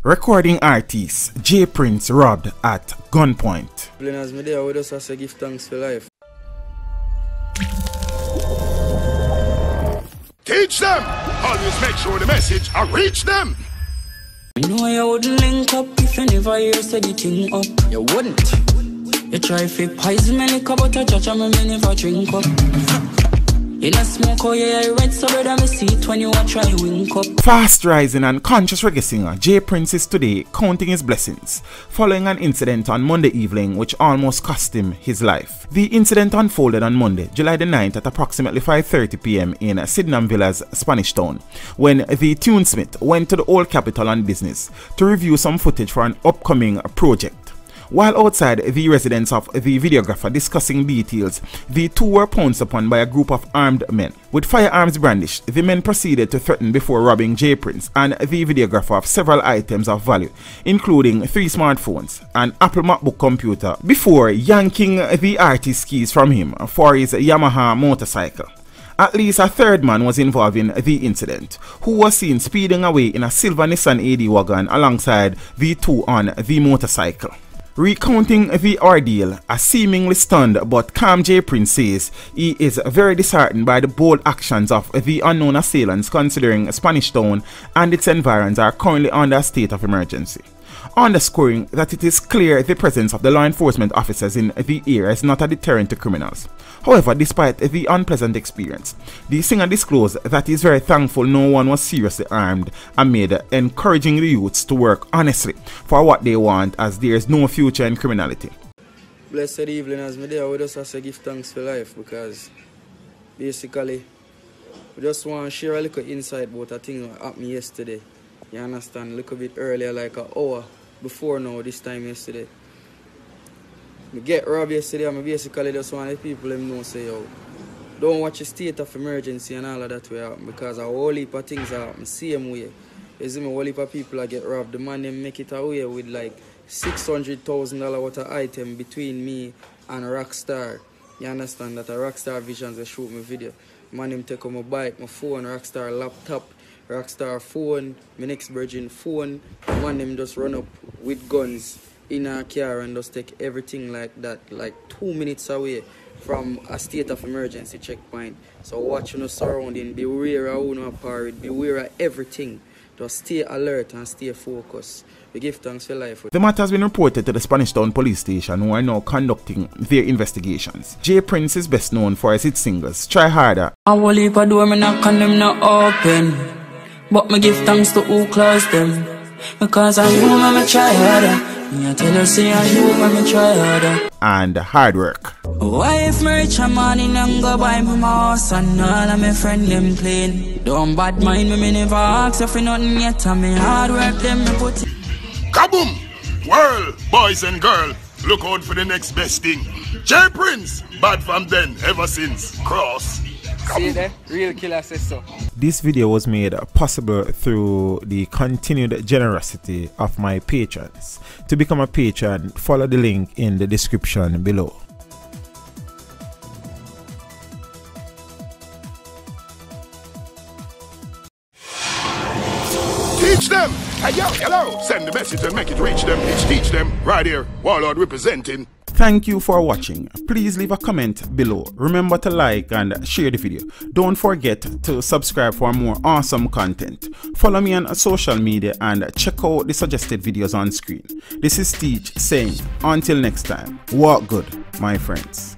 Recording artist J Prince robbed at gunpoint. As me there, we just have to give thanks for life. Teach them! Always make sure the message I reach them! You know you wouldn't link up if you never hear said the thing up. You wouldn't. You try to poison me like about a judge and me never drink up. You know smoke oh yeah, I read so better me see it when you a try wink up. Fast rising and conscious reggae singer J Prince is today counting his blessings following an incident on Monday evening which almost cost him his life. The incident unfolded on Monday, July the 9th at approximately 5:30 p.m. in Sydenham Villas, Spanish Town, when the tunesmith went to the Old Capitol on business to review some footage for an upcoming project. While outside the residence of the videographer discussing details, the two were pounced upon by a group of armed men. With firearms brandished, the men proceeded to threaten before robbing J Prince and the videographer of several items of value, including 3 smartphones, an Apple MacBook computer, before yanking the artist's keys from him for his Yamaha motorcycle. At least a third man was involved in the incident, who was seen speeding away in a silver Nissan AD wagon alongside the two on the motorcycle. Recounting the ordeal, a seemingly stunned but calm J Prince says he is very disheartened by the bold actions of the unknown assailants, considering Spanish Town and its environs are currently under a state of emergency, underscoring that it is clear the presence of the law enforcement officers in the area is not a deterrent to criminals. However, despite the unpleasant experience, the singer disclosed that he is very thankful no one was seriously harmed, amid encouraging the youths to work honestly for what they want, as there is no future in criminality. Blessed evening, as me there, we just have to give thanks for life, because basically we just want to share a little insight about a thing that happened yesterday. You understand? A little bit earlier, like an hour before now, this time yesterday. I get robbed yesterday, and I basically just want the people to know, say, yo, don't watch a state of emergency and all of that way happen, because a whole heap of things happen same way. You see me, a whole heap of people that get robbed. The man them make it away with like $600,000 worth of item between me and Rockstar. You understand that a Rockstar Visions they shoot my video. Man them take on my bike, my phone, Rockstar laptop, Rockstar phone, my next virgin phone. Man them just run up with guns in a car and just take everything like that, like 2 minutes away from a state of emergency checkpoint. So watch your surrounding, beware of who not parade, beware of everything. Just stay alert and stay focused. We give thanks for life. The matter has been reported to the Spanish Town Police Station, who are now conducting their investigations. J Prince is best known for his hit singles Try Harder. I will leave a door, me knock and them not open. But me give thanks to who closed them. Because I know me try harder. I tell you, say I know me try harder. And Hard Work. Why if me rich a money and go buy me my house and all of my friend them clean? Don't bad mind me never ask if nothing yet, and me hard work them me put it. Kaboom! World, boys and girls, look out for the next best thing. J Prince, bad from then, ever since. Cross. See there? Real killer says so. This video was made possible through the continued generosity of my patrons. To become a patron, follow the link in the description below. Teach them! Hey, yo, hello! Send the message and make it reach them. It's Teach Them, right here, Warlord representing. Thank you for watching. Please leave a comment below. Remember to like and share the video. Don't forget to subscribe for more awesome content. Follow me on social media and check out the suggested videos on screen. This is Teach saying, until next time, walk good, my friends.